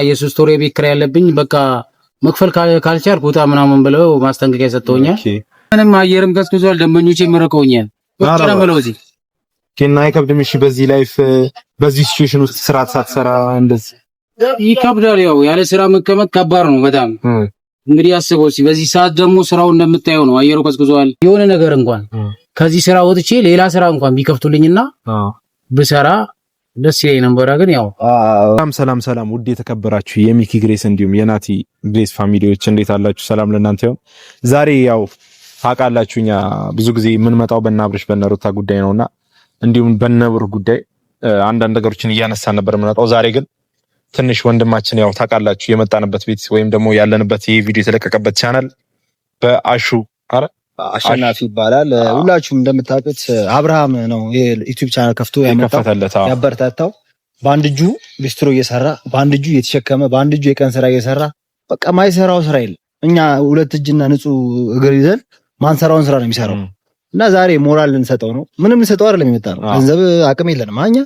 የሶስት ወር የቤት ኪራይ ያለብኝ በቃ መክፈል ካልቻልኩ ውጣ ምናምን ብለው ማስጠንቀቂያ ሰጥተውኛል። ምንም አየርም ቀዝቅዟል፣ ደንበኞቼ መረቀውኛል። ወጭ ነው ብለው እዚህ ከና አይከብድም። እሺ በዚህ ላይፍ በዚህ ሲቹዌሽን ውስጥ ስራ ሳትሰራ እንደዚህ ይከብዳል። ያው ያለ ስራ መቀመጥ ከባድ ነው በጣም እንግዲህ አስበው። በዚህ ሰዓት ደግሞ ስራው እንደምታየው ነው። አየሩ ቀዝቅዟል። የሆነ ነገር እንኳን ከዚህ ስራ ወጥቼ ሌላ ስራ እንኳን ቢከፍቱልኝና ብሰራ ደስ ይለኝ ነበር። ግን ያው ሰላም ውድ የተከበራችሁ የሚኪ ግሬስ እንዲሁም የናቲ ግሬስ ፋሚሊዎች እንዴት አላችሁ? ሰላም ለእናንተ ይሁን። ዛሬ ያው ታውቃላችሁኛ ብዙ ጊዜ የምንመጣው በእናብርሽ በነሩታ ጉዳይ ነውና እንዲሁም በነብር ጉዳይ አንዳንድ ነገሮችን እያነሳን ነበር የምንመጣው። ዛሬ ግን ትንሽ ወንድማችን ያው ታውቃላችሁ የመጣንበት ቤት ወይም ደግሞ ያለንበት ይሄ ቪዲዮ የተለቀቀበት ቻናል በአሹ አሸናፊ ይባላል። ሁላችሁም እንደምታውቁት አብርሃም ነው የዩቲዩብ ቻናል ከፍቶ ያበረታታው። በአንድ እጁ ሊስትሮ እየሰራ በአንድ እጁ እየተሸከመ በአንድ እጁ የቀን ስራ እየሰራ በቃ ማይሰራው ስራ የለም። እኛ ሁለት እጅና ንጹህ እግር ይዘን ማንሰራውን ስራ ነው የሚሰራው እና ዛሬ ሞራል ልንሰጠው ነው። ምንም ልንሰጠው አይደለም የመጣ ነው። ገንዘብ አቅም የለንም እኛ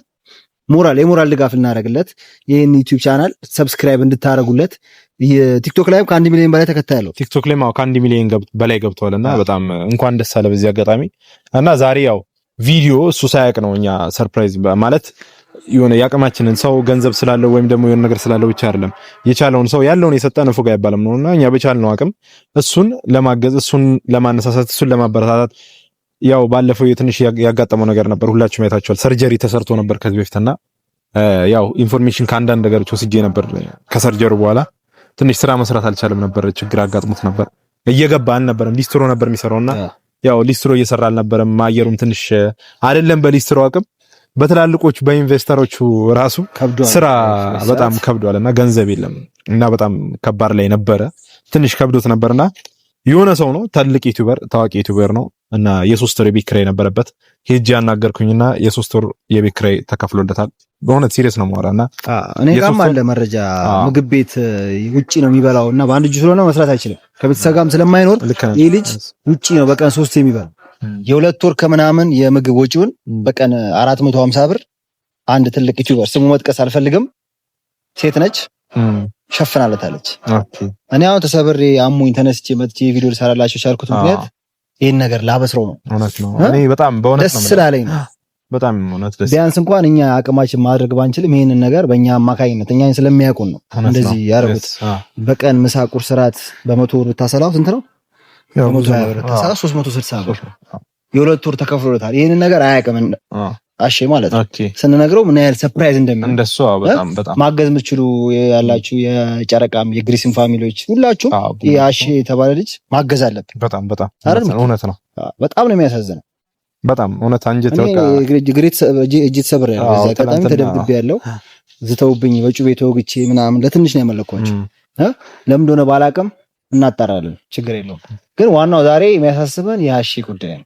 የሞራል ድጋፍ ልናደርግለት ይሄን ዩቲዩብ ቻናል ሰብስክራይብ እንድታረጉለት። የቲክቶክ ላይም ከ1 ሚሊዮን በላይ ተከታይ አለው። ቲክቶክ ላይ ከ1 ሚሊዮን በላይ ገብቷልና በጣም እንኳን ደስ አለ በዚህ አጋጣሚ። እና ዛሬ ያው ቪዲዮ እሱ ሳያውቅ ነው እኛ ሰርፕራይዝ ማለት የሆነ ያቅማችንን ሰው ገንዘብ ስላለው ወይም ደግሞ የሆነ ነገር ስላለው ብቻ አይደለም የቻለውን ሰው ያለውን የሰጠን ፉጋ አይባልም ነውና እኛ በቻልነው አቅም እሱን ለማገዝ እሱን ለማነሳሳት እሱን ለማበረታታት ያው ባለፈው የትንሽ ያጋጠመው ነገር ነበር። ሁላችሁም አይታችኋል። ሰርጀሪ ተሰርቶ ነበር ከዚህ በፊትና ያው ኢንፎርሜሽን ከአንዳንድ ነገሮች ወስጄ ነበር። ከሰርጀሪ በኋላ ትንሽ ስራ መስራት አልቻለም ነበር፣ ችግር አጋጥሞት ነበር። እየገባ አልነበረም፣ ሊስትሮ ነበር የሚሰራውና ያው ሊስትሮ እየሰራ አልነበረም። ማየሩም ትንሽ አይደለም በሊስትሮ አቅም በትላልቆቹ በኢንቨስተሮቹ ራሱ ስራ በጣም ከብዷልና ገንዘብ የለም እና በጣም ከባድ ላይ ነበረ። ትንሽ ከብዶት ነበርና የሆነ ሰው ነው ትልቅ ዩቲዩበር ታዋቂ ዩቲዩበር ነው እና የሶስት ወር የቤት ኪራይ ነበረበት። ሄጄ ያናገርኩኝና የሶስት ወር የቤት ኪራይ ተከፍሎለታል። በእውነት ሲሪየስ ነው የማወራና እኔ ጋርም አለ መረጃ። ምግብ ቤት ውጪ ነው የሚበላውና በአንድ እጁ ስለሆነ መስራት አይችልም። ከቤተሰብ ጋርም ስለማይኖር ይህ ልጅ ውጪ ነው በቀን 3 የሚበላው። የሁለት ወር ከምናምን የምግብ ወጪውን በቀን 450 ብር አንድ ትልቅ ዩቲዩበር ስሙ መጥቀስ አልፈልግም ሴት ነች ሸፍናለታለች። እኔ አሁን ተሰብሬ አሞኝ ተነስቼ መጥቼ ቪዲዮ ልሰራላችሁ ቻልኩት ምክንያት ይሄን ነገር ላበስረው ነው። እውነት ነው። እኔ በጣም በእውነት ነው ደስ ስላለኝ ነው። በጣም እውነት ደስ ቢያንስ እንኳን እኛ አቅማችን ማድረግ ባንችልም ይሄንን ነገር በእኛ አማካኝነት እኛን ስለሚያውቁን ነው እንደዚህ ያደረጉት። በቀን ምሳ ቁርስ ራት በ100 ብር ታሰላው ስንት ነው? 120 ብር ታሰላው 360 ብር የሁለት ወር ተከፍሎታል። ይሄንን ነገር አያውቅም አሼ ማለት ነው። ስንነግረው ምን ያህል ሰርፕራይዝ እንደሚሆን እንደሱ በጣም ማገዝ የምትችሉ ያላችሁ የጨረቃም የግሪስም ፋሚሊዎች ሁላችሁ የአሼ የተባለ ልጅ ማገዝ አለበት። በጣም እውነት ነው። በጣም ነው የሚያሳዝነው። በጣም እውነት አንጀት በቃ ግሪት እጅ ተሰብረ ያለው እዛ አጋጣሚ ተደብድቤ ያለው ዝተውብኝ በጩቤ ተወግቼ ምናምን ለትንሽ ነው ያመለኳቸው። ለምን እንደሆነ ባላቅም እናጣራለን፣ ችግር የለውም። ግን ዋናው ዛሬ የሚያሳስበን የአሼ ጉዳይ ነው።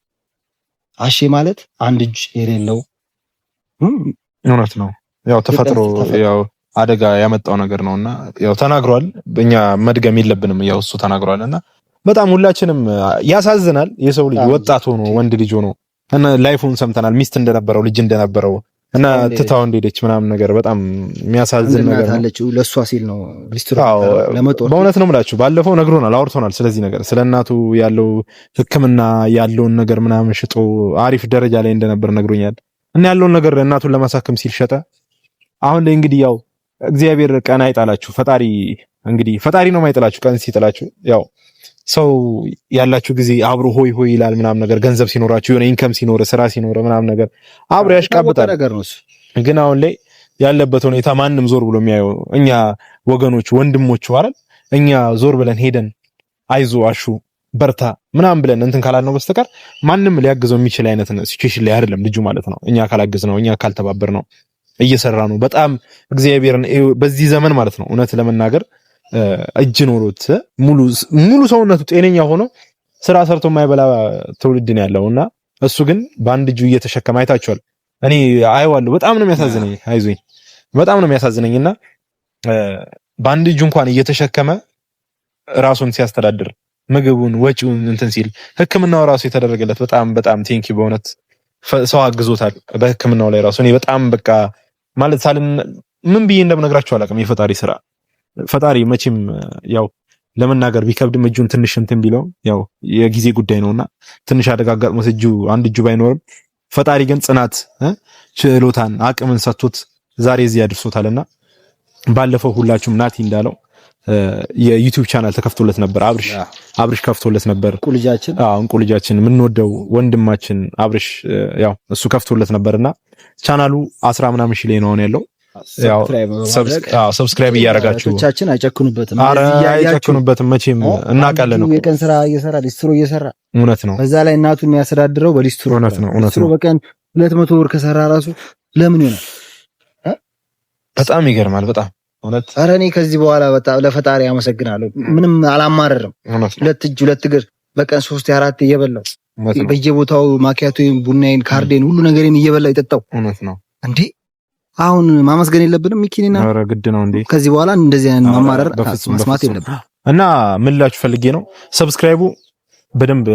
አሼ ማለት አንድ እጅ የሌለው እውነት ነው። ያው ተፈጥሮ ያው አደጋ ያመጣው ነገር ነውና ያው ተናግሯል። በእኛ መድገም የለብንም። ያው እሱ ተናግሯልና በጣም ሁላችንም ያሳዝናል። የሰው ልጅ ወጣት ሆኖ ወንድ ልጅ ሆኖ እና ላይፉን ሰምተናል። ሚስት እንደነበረው ልጅ እንደነበረው እና ትታው እንደሄደች ምናምን ነገር በጣም የሚያሳዝን ነገር ነው። ለሷ ሲል ነው ሊስትሮ ለመጦር በእውነት ነው የምላችሁ። ባለፈው ነግሮናል፣ አውርቶናል ስለዚህ ነገር ስለ እናቱ ያለው ሕክምና ያለውን ነገር ምናምን ሽጦ አሪፍ ደረጃ ላይ እንደነበር ነግሮኛል። እና ያለውን ነገር እናቱን ለማሳከም ሲል ሸጠ። አሁን ላይ እንግዲህ ያው እግዚአብሔር ቀን አይጣላችሁ። ፈጣሪ ነው የማይጥላችሁ። ቀን ሲጥላችሁ ያው ሰው ያላችሁ ጊዜ አብሮ ሆይ ይላል ምናምን ነገር። ገንዘብ ሲኖራችሁ የሆነ ኢንከም ሲኖር ስራ ሲኖር ምናምን ነገር አብሮ ያሽቃብጣል። ግን አሁን ላይ ያለበት ሁኔታ ማንም ዞር ብሎ የሚያየው እኛ ወገኖች ወንድሞቹ አይደል እኛ ዞር ብለን ሄደን አይዞ አሹ በርታ ምናምን ብለን እንትን ካላልነው በስተቀር ማንም ሊያግዘው የሚችል አይነት ሲቹዌሽን ላይ አይደለም ልጁ ማለት ነው። እኛ ካላገዝ ነው እኛ ካልተባበር ነው እየሰራ ነው። በጣም እግዚአብሔርን በዚህ ዘመን ማለት ነው እውነት ለመናገር እጅ ኖሮት ሙሉ ሰውነቱ ጤነኛ ሆኖ ስራ ሰርቶ የማይበላ ትውልድ ነው ያለውና እሱ ግን በአንድ እጁ እየተሸከመ አይታችኋል። እኔ አይዋለሁ። በጣም ነው የሚያሳዝነኝ። አይዞኝ በጣም ነው የሚያሳዝነኝና በአንድ እጁ እንኳን እየተሸከመ ራሱን ሲያስተዳድር ምግቡን ወጪውን እንትን ሲል ሕክምናው ራሱ የተደረገለት በጣም ቴንኪው በእውነት ሰው አግዞታል በሕክምናው ላይ ራሱ። እኔ በጣም በቃ ማለት ሳልን ምን ብዬ እንደምነግራችሁ አላውቅም። የፈጣሪ ስራ ፈጣሪ መቼም ያው ለመናገር ቢከብድም እጁን ትንሽ እንትን ቢለው ያው የጊዜ ጉዳይ ነውና ትንሽ አደጋጋጥሞት አንድ እጁ ባይኖርም ፈጣሪ ግን ጽናት ችሎታን አቅምን ሰጥቶት ዛሬ እዚህ ያድርሶታልና ባለፈው ሁላችሁም ናቲ እንዳለው የዩቲዩብ ቻናል ተከፍቶለት ነበር። አብርሽ ከፍቶለት ነበር። እንቁ ልጃችን የምንወደው ወንድማችን አብርሽ ያው እሱ ከፍቶለት ነበርና ቻናሉ 10 ምናምን ሺህ ላይ ነው ያለው። ያው ሰብስክራይብ እያደረጋችሁ ቻችን አይጨክኑበትም መቼም እናውቃለን። የቀን ስራ እየሰራ ሊስትሮ እየሰራ እውነት ነው። በዛ ላይ እናቱን የሚያስተዳድረው በሊስትሮ ነው። በቀን 200 ብር ከሰራ ራሱ ለምን ይሆናል? በጣም ይገርማል። በጣም እውነት። ኧረ እኔ ከዚህ በኋላ በጣም ለፈጣሪ አመሰግናለሁ። ምንም አላማረርም። ሁለት እጅ ሁለት እግር በቀን 3 4 እየበላው በየቦታው ማኪያቶ ቡናዬን ካርዴን ሁሉ ነገሬን እየበላው ይጠጣው። እውነት ነው እንዴ? አሁን ማመስገን የለብንም ሚኪኒና? ኧረ ግድ ነው እንዴ? ከዚህ በኋላ እንደዚህ አይነት ማማረር መስማት የለብንም። እና ምን ላችሁ ፈልጌ ነው ሰብስክራይቡ በደንብ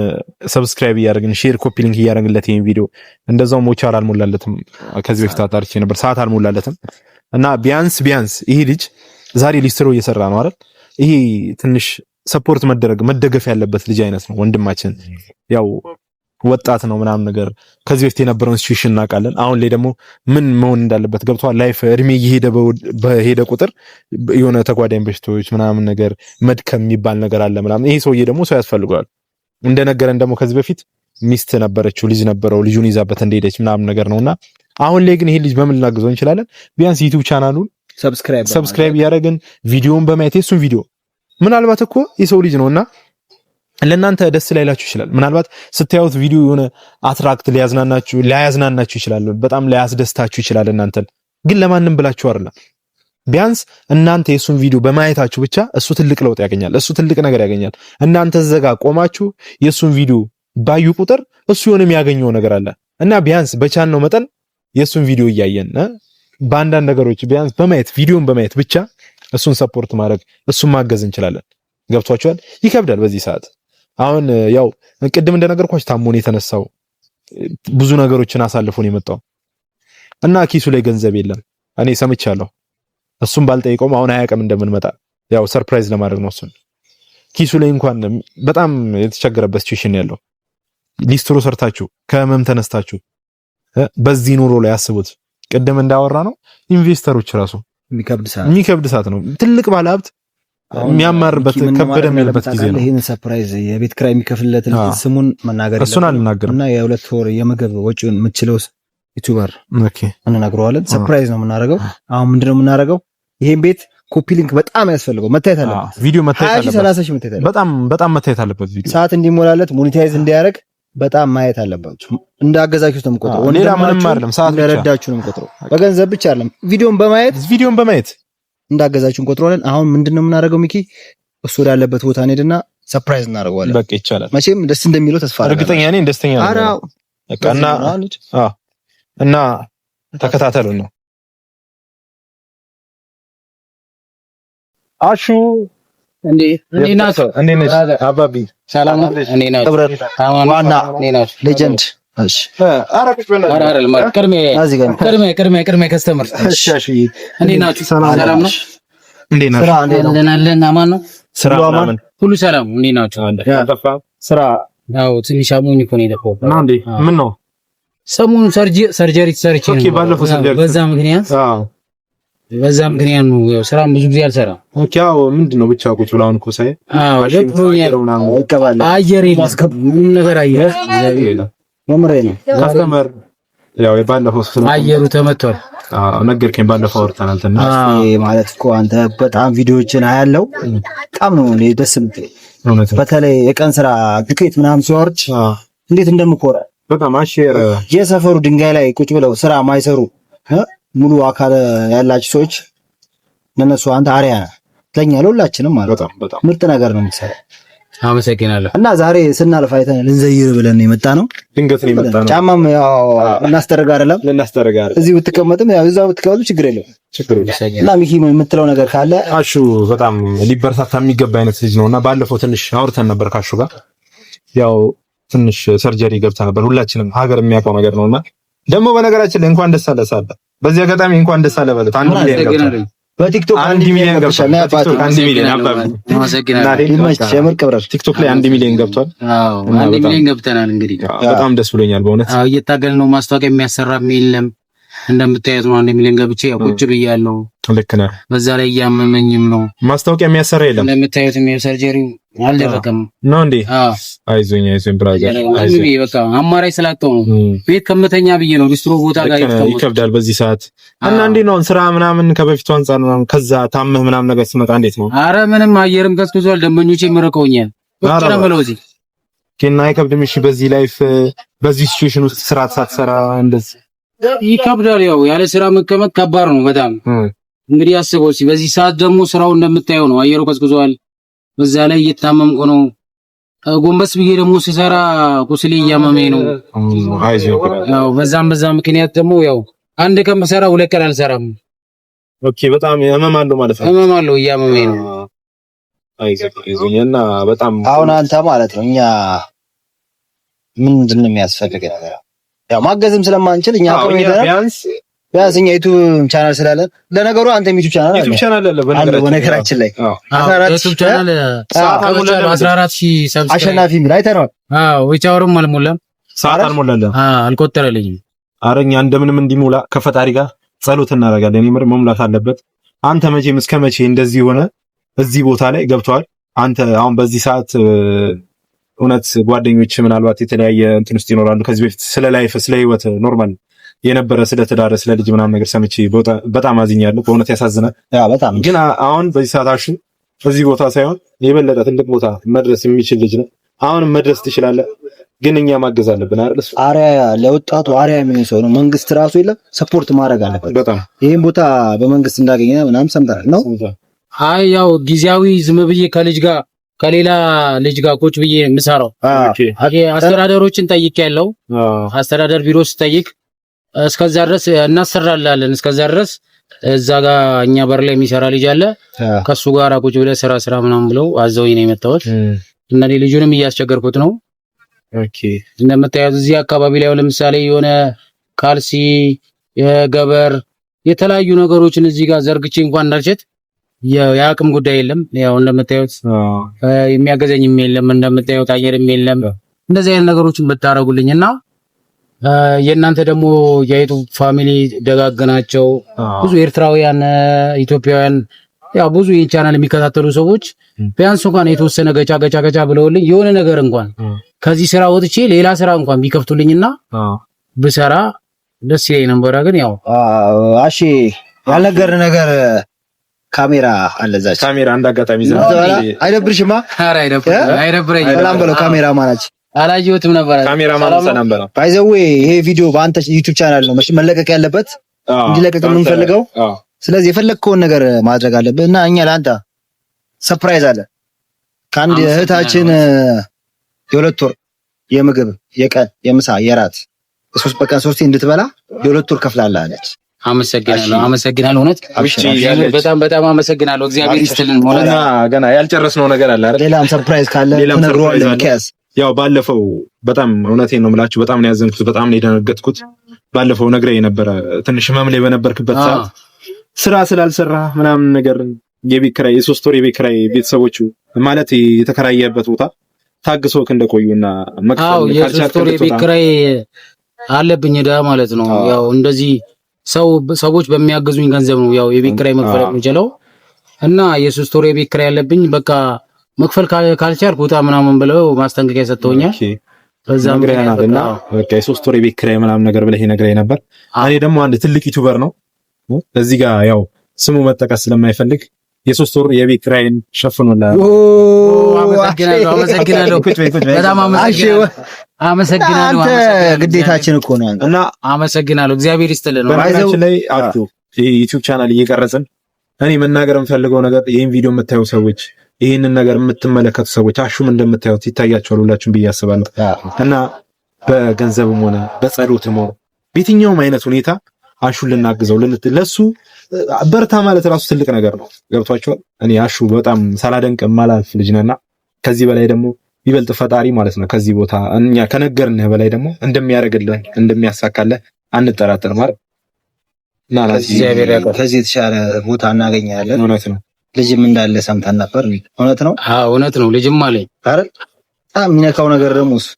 ሰብስክራይብ እያደረግን ሼር ኮፒ ሊንክ እያደረግንለት ይሄን ቪዲዮ እንደዛው ሞቻር አልሞላለትም። ከዚህ በፊት አጣርቼ ነበር ሰዓት አልሞላለትም። እና ቢያንስ ይሄ ልጅ ዛሬ ሊስትሮ እየሰራ ነው አይደል? ይሄ ትንሽ ሰፖርት መደገፍ ያለበት ልጅ አይነት ነው ወንድማችን። ያው ወጣት ነው ምናምን ነገር ከዚህ በፊት የነበረውን ሲቹዌሽን እናውቃለን። አሁን ላይ ደግሞ ምን መሆን እንዳለበት ገብቷል። ላይፍ እድሜ እየሄደ በሄደ ቁጥር የሆነ ተጓዳኝ በሽታዎች ምናምን ነገር መድከም የሚባል ነገር አለ ምናምን። ይሄ ሰውዬ ደግሞ ሰው ያስፈልገዋል። እንደነገረን ደግሞ ከዚህ በፊት ሚስት ነበረችው፣ ልጅ ነበረው፣ ልጁን ይዛበት እንደሄደች ምናምን ነገር ነውና አሁን ላይ ግን ይሄ ልጅ በምን ልናግዘው እንችላለን? ቢያንስ ዩቲዩብ ቻናሉን ሰብስክራይብ ያደረግን ቪዲዮውን በማየት የሱን ቪዲዮ ምናልባት እኮ የሰው ልጅ ነውና ለእናንተ ደስ ላይላችሁ ይችላል። ምናልባት ስታዩት ቪዲዮ የሆነ አትራክት ሊያዝናናችሁ ይችላል፣ በጣም ሊያስደስታችሁ ይችላል። እናንተ ግን ለማንም ብላችሁ አይደለም። ቢያንስ እናንተ የሱን ቪዲዮ በማየታችሁ ብቻ እሱ ትልቅ ለውጥ ያገኛል፣ እሱ ትልቅ ነገር ያገኛል። እናንተ ዘጋ ቆማችሁ የሱን ቪዲዮ ባዩ ቁጥር እሱ የሆነ የሚያገኘው ነገር አለ እና ቢያንስ በቻልነው መጠን የሱን ቪዲዮ እያየን በአንዳንድ ነገሮች ቢያንስ በማየት ቪዲዮን በማየት ብቻ እሱን ሰፖርት ማድረግ እሱን ማገዝ እንችላለን። ገብቷችኋል? ይከብዳል በዚህ ሰዓት። አሁን ያው ቅድም እንደነገርኳችሁ ታሞን የተነሳው ብዙ ነገሮችን አሳልፎ ነው የመጣው እና ኪሱ ላይ ገንዘብ የለም። እኔ ሰምቻለሁ። እሱም ባልጠይቀውም አሁን አያውቅም እንደምንመጣ ያው ሰርፕራይዝ ለማድረግ ነው። እሱን ኪሱ ላይ እንኳን በጣም የተቸገረበት ሲቹዌሽን ያለው ሊስትሮ ሰርታችሁ ከህመም ተነስታችሁ በዚህ ኑሮ ላይ አስቡት። ቅድም እንዳወራ ነው ኢንቨስተሮች ራሱ የሚከብድ ሰዓት ነው። ትልቅ ባለሀብት የሚያማርበት ከበደ የሚልበት ጊዜ ነው። ይሄን ሰርፕራይዝ የቤት ኪራይ የሚከፍልለትን ስሙን መናገር እሱን አልናገርም እና የ2 ወር የምግብ ወጪውን የምትችለው ዩቲዩበር እንነግረዋለን። ሰርፕራይዝ ነው የምናደርገው። አሁን ምንድነው የምናደርገው? ይሄን ቤት ኮፒ ሊንክ በጣም ያስፈልገው መታየት አለበት። ቪዲዮ መታየት አለበት። 30 ሺህ መታየት አለበት። በጣም መታየት አለበት። ቪዲዮ ሰዓት እንዲሞላለት ሞኔታይዝ እንዲያደርግ በጣም ማየት አለባችሁ። እንዳገዛችሁ ነው የምቆጥረው። ሌላ ምንም አይደለም። ሰዓት ብቻ እንደረዳችሁ ነው የምቆጥረው። በገንዘብ ብቻ አይደለም፣ ቪዲዮን በማየት እንዳገዛችሁ እንቆጥረዋለን። አሁን ምንድነው የምናደርገው? ሚኪ እሱ ወዳለበት ቦታ እንሄድና ሰርፕራይዝ እናደርገዋለን። በቃ ይቻላል። መቼም ደስ እንደሚለው ተስፋ አደርጋለሁ። እርግጠኛ ነኝ ደስተኛ ነው። በቃ እና ተከታተሉ ነው። አሹ እንዴ ናቶ እንዴ ነሽ? አባቢ ሰላም ነው? እንዴ ናቶ ዋና እንዴ ናቶ ሌጀንድ። እሺ አራቁሽ በእናትህ ቅድሜ ከስተመር። እሺ እሺ እንዴ ናቶ ሰላም ነው? እንዴ ናቶ አለን አማን ነው? ስራ ምናምን ሁሉ ሰላም እንዴ ናቶ? ስራ ያው ትንሽ አሞኝ እኮ ነው የደፋው እና እንዴ ምን ነው ሰሞኑን ሰርጀሪ ተሰርቼ ነው። ኦኬ ባለፈው ሰርጀሪ በዛ ምክንያት ነው ያው ስራም ብዙ ጊዜ አልሰራም። ኦኬ ያው ምንድነው ብቻ ቁጭ ብለው አሁን እኮ ሳይ አየር ማስከብ ምን ነገር አየር መምሬ ነው ካስተመር ያው የባለፈው አየሩ ተመቷል። ነገርከኝ ባለፈው አውርተናል። ማለት እኮ አንተ በጣም ቪዲዮዎችን አያለው በጣም ነው ደስ የምትለኝ። በተለይ የቀን ስራ ዱቄት ምናምን ሲወርድ እንዴት እንደምኮራ በጣም አሽር የሰፈሩ ድንጋይ ላይ ቁጭ ብለው ስራ ማይሰሩ ሙሉ አካል ያላችሁ ሰዎች ለነሱ አንተ አሪያ ለኛ ለሁላችንም ማለት በጣም ምርጥ ነገር ነው የምትሰራው። አመሰግናለሁ። እና ዛሬ ስናልፍ አይተን ልንዘይር ብለን የመጣ ነው። ድንገት ነው የመጣ ነው። ጫማም ያው እናስተርጋ አይደለም እዚህ ብትቀመጥም ያው እዛው ብትቀመጡ ችግር የለውም። እና ሚኪ የምትለው ነገር ካለ? አሹ በጣም ሊበረታታ የሚገባ አይነት ልጅ ነውና ባለፈው ትንሽ አውርተን ነበር ካሹ ጋር ያው ትንሽ ሰርጀሪ ገብታ ነበር። ሁላችንም ሀገር የሚያውቀው ነገር ነውና ደግሞ በነገራችን ላይ እንኳን ደስ አለ ሳለ በዚህ አጋጣሚ እንኳን ደስ አለ ማለት አንድ ላይ በቲክቶክ 1 ሚሊዮን ገብቷል። ቲክቶክ 1 ሚሊዮን አባብ ቲክቶክ ላይ 1 ሚሊዮን ገብቷል። አዎ 1 ሚሊዮን ገብተናል። እንግዲህ በጣም ደስ ብሎኛል በእውነት። አዎ እየታገልን ነው። ማስታወቂያ የሚያሰራም የለም እንደምታዩት ነው። 1 ሚሊዮን ገብቼ ያው ቁጭ ብያለሁ። ልክ ነህ። በዛ ላይ እያመመኝም ነው። ማስታወቂያ የሚያሰራ የለም እንደምታዩት ነው። ሰርጀሪው አልደረቀም ነው እንዴ? አይዞኝ ብራዘር፣ አይዞኝ። በቃ አማራጭ ስላጣሁ ነው ቤት ከምተኛ ብዬ ነው ዲስትሮ ቦታ ጋር ይከብዳል በዚህ ሰዓት። እና እንዴት ነው ስራ ምናምን ከበፊቱ አንፃር ነው? ከዛ ታመህ ምናምን ነገር ሲመጣ እንዴት ነው? አረ ምንም አየርም ቀዝቅዟል። ደንበኞቼ መረቀውኛል። ቁጭ ነው የምለው እዚህ ከና አይከብድም? እሺ በዚህ ላይፍ በዚህ ሲቹዌሽን ውስጥ ስራ ሳትሰራ እንደዚህ ይከብዳል። ያው ያለ ስራ መቀመጥ ከባድ ነው በጣም። እንግዲህ አስበው እስኪ በዚህ ሰዓት ደግሞ ስራው እንደምታየው ነው። አየሩ ቀዝቅዟል። በዛ ላይ እየታመምኩ ነው። ጎንበስ ብዬ ደግሞ ሲሰራ ቁስሌ እያመመኝ ነው። ያው በዛም ምክንያት ደግሞ ያው አንድ ቀን ብሰራ 2 ቀን አልሰራም። ኦኬ በጣም ህመም አለው ማለት ነው። ህመም አለው እያመመኝ ነው። አይዞኝና በጣም አሁን አንተ ማለት ነው እኛ ምንድን ነው የሚያስፈልገው ነገር ያው ማገዝም ስለማንችል እኛ ቢያንስ እኛ ዩቲዩብ ቻናል ስላለን፣ ለነገሩ አንተ ዩቲዩብ ቻናል አለ በነገራችን ላይ 14 ቻናል 14000 ሰብስክራይብ አሸናፊ የሚል አይተነዋል። አዎ ወይቻውርም አልሞላም፣ ሰዓት አልሞላለም፣ አልቆጠረልኝም። አረኛ እንደምንም እንዲሞላ ከፈጣሪ ጋር ጸሎት እናደርጋለን። የምር መሙላት አለበት። አንተ መቼም እስከ መቼ እንደዚህ ሆነ እዚህ ቦታ ላይ ገብቷል። አንተ አሁን በዚህ ሰዓት እውነት ጓደኞች ምናልባት የተለያየ እንትን ውስጥ ይኖራሉ። ከዚህ በፊት ስለ ላይፍ ስለ ህይወት ኖርማል የነበረ ስለ ትዳር ስለ ልጅ ምናምን ነገር ሰምቼ በጣም አዝኛለሁ። በእውነት ያሳዝናል። በጣም ግን አሁን በዚህ ሰዓት አሹ በዚህ ቦታ ሳይሆን የበለጠ ትልቅ ቦታ መድረስ የሚችል ልጅ ነው። አሁንም መድረስ ትችላለህ፣ ግን እኛ ማገዝ አለብን አይደል? አሪያ ለወጣቱ አሪያ የሚሆን ሰው ነው። መንግስት ራሱ የለም ሰፖርት ማድረግ አለበት በጣም። ይሄን ቦታ በመንግስት እንዳገኘ ምናምን ሰምተናል ነው። አይ ያው ጊዜያዊ ዝም ብዬ ከሌላ ልጅ ጋር ቁጭ ብዬ የምሰራው አስተዳደሮችን ጠይቄያለሁ። አስተዳደር ቢሮ ስጠይቅ እስከዛ ድረስ እናሰራላለን፣ እስከዛ ድረስ እዛ ጋር እኛ በር ላይ የሚሰራ ልጅ አለ፣ ከሱ ጋር ቁጭ ብለህ ስራ ምናምን ብለው አዘውኝ ነው የመጣሁት። እና ልጁንም እያስቸገርኩት ነው። ኦኬ እንደምታዩት እዚህ አካባቢ ላይ ለምሳሌ የሆነ ካልሲ፣ የገበር የተለያዩ ነገሮችን እዚህ ጋር ዘርግቼ እንኳን እንዳልሸጥ የአቅም ጉዳይ የለም። ያው እንደምታዩት የሚያገዘኝም የለም፣ እንደምታዩት አየርም የለም። እንደዚህ አይነት ነገሮችን ብታረጉልኝና የእናንተ ደግሞ የዩቲዩብ ፋሚሊ ደጋገናቸው ብዙ ኤርትራውያን፣ ኢትዮጵያውያን ያው ብዙ ይህን ቻናል የሚከታተሉ ሰዎች ቢያንስ እንኳን የተወሰነ ገጫ ብለውልኝ የሆነ ነገር እንኳን ከዚህ ስራ ወጥቼ ሌላ ስራ እንኳን ቢከፍቱልኝና ብሰራ ደስ ይለኝ ነበረ። ግን ያው እሺ ያልነገር ነገር ካሜራ አለዛች ካሜራ እንዳጋጣሚ አይደብርሽማ? ኧረ አይደብረኝም። ሰላም በለው ካሜራ ማናች አላየሁትም ነበር። ካሜራ ማን ሰላም በለው። ባይዘዌ ይሄ ቪዲዮ በአንተ ዩቲዩብ ቻናል ነው መለቀቅ ያለበት እንዲለቀቅ የምንፈልገው። ስለዚህ የፈለግከውን ነገር ማድረግ አለብህ እና እኛ ለአንተ ሰርፕራይዝ አለ። ከአንድ እህታችን የ2 ወር የምግብ የቀን የምሳ የራት በቀን 3 እንድትበላ የ2 ወር ከፍላለህ አለች። አመሰግናለሁ። እውነት በጣም አመሰግናለሁ። እግዚአብሔር ይስጥልን። ሞላና ገና ያልጨረስነው ነገር አለ አይደል? ሌላም ሰርፕራይዝ ካለ ነግሮአለሁ። ያው ባለፈው በጣም እውነቴን ነው የምላችሁ፣ በጣም ነው ያዘንኩት፣ በጣም ነው የደነገጥኩት። ባለፈው ነግሬህ የነበረ ትንሽ ህመም ላይ በነበርክበት ሰዓት ስራ ስላልሰራ ምናምን ነገር የቤት ኪራይ የ3 ወር የቤት ኪራይ ቤተሰቦቹ ማለት የተከራየበት ቦታ ታግሶክ እንደቆዩና መክፈል ካልቻልክ የ3 ወር የቤት ኪራይ አለብኝ እዳ ማለት ነው። ያው እንደዚህ ሰዎች በሚያገዙኝ ገንዘብ ነው ያው የቤት ኪራይ መክፈል የምችለው እና የ3 ወር የቤት ኪራይ አለብኝ። በቃ መክፈል ካልቻልክ ውጣ ምናምን ብለው ማስጠንቀቂያ ሰጥተውኛል። በዛም ግሬናልና በቃ የ3 ወር የቤት ኪራይ ምናምን ነገር ብለህ ነግረኝ ነበር። እኔ ደግሞ አንድ ትልቅ ዩቲዩበር ነው እዚህ ጋር ያው ስሙ መጠቀስ ስለማይፈልግ የ3 ወር የቤት ኪራይን ሸፍኖልሃል። አመሰግናለሁ። በጣም አመሰግናለሁ። አንተ ግዴታችን እኮ ነው እና አመሰግናለሁ። እግዚአብሔር ይስጥልን። በነገራችን ላይ አክቱ ይሄ ዩቲዩብ ቻናል እየቀረጽን እኔ መናገር የምፈልገው ነገር ይሄን ቪዲዮ የምታዩ ሰዎች፣ ይሄንን ነገር የምትመለከቱ ሰዎች አሹም እንደምታዩት ይታያችኋል ሁላችሁም ብዬ አስባለሁ። እና በገንዘብም ሆነ በጸሎትም ሆነ በየትኛውም አይነት ሁኔታ አሹን ልናግዘው ለሱ በርታ ማለት ራሱ ትልቅ ነገር ነው። ገብቷችኋል? እኔ አሹ በጣም ሳላደንቅ ማላልፍ ልጅ ነውና ከዚህ በላይ ደግሞ ይበልጥ ፈጣሪ ማለት ነው ከዚህ ቦታ እኛ ከነገርንህ በላይ ደግሞ እንደሚያደርግልህ እንደሚያሳካልህ አንጠራጠር ማለት እግዚአብሔር ያውቃል። ከዚህ የተሻለ ቦታ እናገኛለን። እውነት ነው። ልጅም እንዳለ ሰምተን ነበር። እውነት ነው? አዎ እውነት ነው። ልጅም አለኝ አይደል? በጣም የሚነካው ነገር ደግሞ እሱ።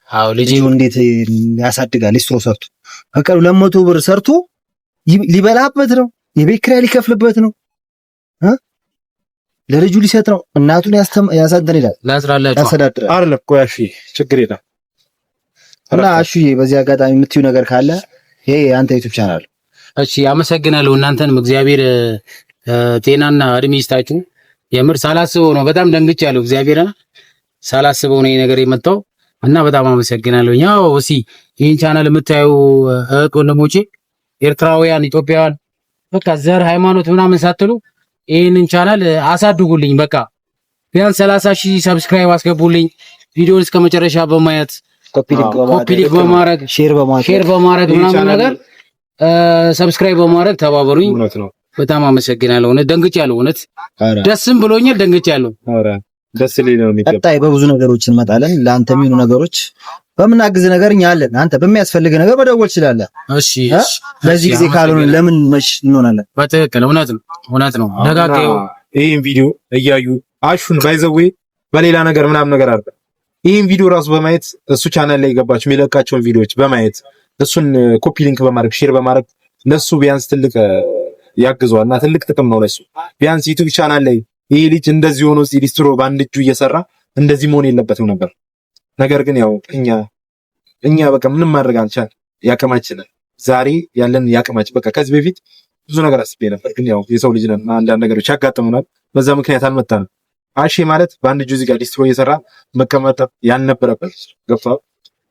አዎ ልጅ እንዴት ያሳድጋል? ሊስትሮ ሰርቶ በቀን 200 ብር ሰርቶ ሊበላበት ነው። የቤት ኪራይ ሊከፍልበት ነው። ለልጁ ሊሰጥ ነው። እናቱን ያሳድን ይላል። ያስተዳድራል። አይደለም እኮ ያሺ ችግር የለም። እና አሺ በዚህ አጋጣሚ የምትዩ ነገር ካለ ይሄ የአንተ ዩቲዩብ ቻናል። እሺ አመሰግናለሁ። እናንተንም እግዚአብሔር ጤናና እድሜ ይስጣችሁ። የምር ሳላስበው ነው፣ በጣም ደንግጫለሁ። እግዚአብሔር ሳላስበው ነው ይሄ ነገር የመጣው እና በጣም አመሰግናለሁ። ያው እሺ ይሄን ቻናል የምታዩ እህት ወንድሞቼ፣ ኤርትራውያን፣ ኢትዮጵያውያን በቃ ዘር ሃይማኖት ምናምን ሳትሉ ይሄንን ቻናል አሳድጉልኝ። በቃ ቢያንስ 30,000 ሰብስክራይብ አስገቡልኝ። ቪዲዮውን እስከ መጨረሻ በማየት ኮፒ ሊንክ በማድረግ ሼር በማድረግ ምናምን ነገር ሰብስክራይብ በማድረግ ተባበሩኝ። በጣም አመሰግናለሁ። እውነት ደንግጫለሁ። እውነት ደስም ብሎኛል። ደንግጫለሁ። ኧረ ደስ ሊል ነው የሚገባ። ቀጣይ በብዙ ነገሮች እንመጣለን። ለአንተ የሚሆኑ ነገሮች በምናግዝ ነገር እኛ አለን። አንተ በሚያስፈልግ ነገር መደወል ትችላለህ። እሺ በዚህ ጊዜ ካልሆነ ለምን መሽ እንሆናለን? በትክክል እውነት ነው። ደጋጋዩ ይሄን ቪዲዮ እያዩ አሹን ባይዘዌ በሌላ ነገር ምናምን ነገር አለ። ይሄን ቪዲዮ ራሱ በማየት እሱ ቻናል ላይ ገባችሁ የሚለቃቸውን ቪዲዮዎች በማየት እሱን ኮፒ ሊንክ በማድረግ ሼር በማድረግ ለሱ ቢያንስ ትልቅ ያግዘዋልና ትልቅ ጥቅም ነው ለሱ። ቢያንስ ዩቲዩብ ቻናል ላይ ይሄ ልጅ እንደዚህ ሆኖ ሊስትሮ በአንድ እጁ እየሰራ እንደዚህ መሆን የለበትም ነበር። ነገር ግን ያው እኛ በቃ ምንም ማድረግ አልቻል። ያቀማችንን ዛሬ ያለን ያቀማችን በቃ ከዚህ በፊት ብዙ ነገር አስቤ ነበር፣ ግን ያው የሰው ልጅ ነን፣ አንዳንድ ነገሮች ያጋጥሙናል። በዛ ምክንያት አልመጣንም። አሼ ማለት በአንድ እጁ እዚህ ጋር ሊስትሮ እየሰራ መቀመጥ ያልነበረበት ገብቷል።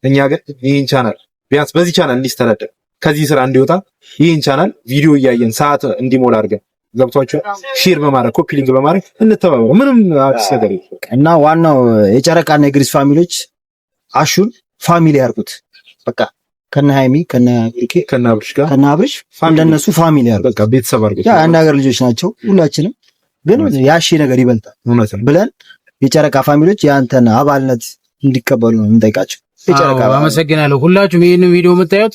እኛ ግን ይህን ቻናል ቢያንስ በዚህ ቻናል እንዲስተዳደር ከዚህ ስራ እንዲወጣ ይህን ቻናል ቪዲዮ እያየን ሰዓት እንዲሞላ አድርገን ገብቷቸው ሼር በማድረግ ኮፒ ሊንክ በማድረግ እንተባበሩ። ምንም አዲስ ነገር እና ዋናው የጨረቃና የግሪስ ፋሚሊዎች አሹን ፋሚሊ ያርጉት። በቃ ከነ ሃይሚ ከነ ብሩኬ ከነ አብርሽ ጋር ከነ አብርሽ እንደነሱ ፋሚሊ ያርጉት። በቃ ቤተሰብ አድርጉት። ያ አንድ ሀገር ልጆች ናቸው ሁላችንም፣ ግን ያሺ ነገር ይበልጣል ብለን የጨረቃ ፋሚሊዎች የአንተን አባልነት እንዲቀበሉ ነው የምንጠይቃቸው። የጨረቃ አመሰግናለሁ። ሁላችሁም ይሄንን ቪዲዮ የምታዩት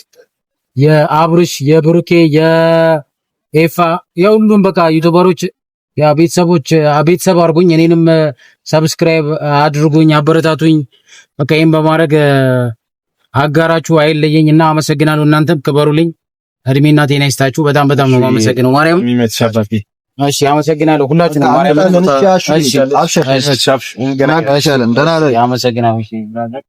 የአብርሽ የብሩኬ የኤፋ የሁሉም በቃ ዩቲዩበሮች ያ ቤተሰብ አድርጉኝ። እኔንም ሰብስክራይብ አድርጉኝ፣ አበረታቱኝ። በቃ ይሄን በማድረግ አጋራችሁ አይለየኝ እና አመሰግናለሁ። እናንተም ክበሩልኝ፣ እድሜና ጤና ይስጣችሁ። በጣም ነው የማመሰግነው። ማርያም እሺ፣ አመሰግናለሁ ሁላችሁንም። ማርያም አብሽር ገና አመሰግናለሁ።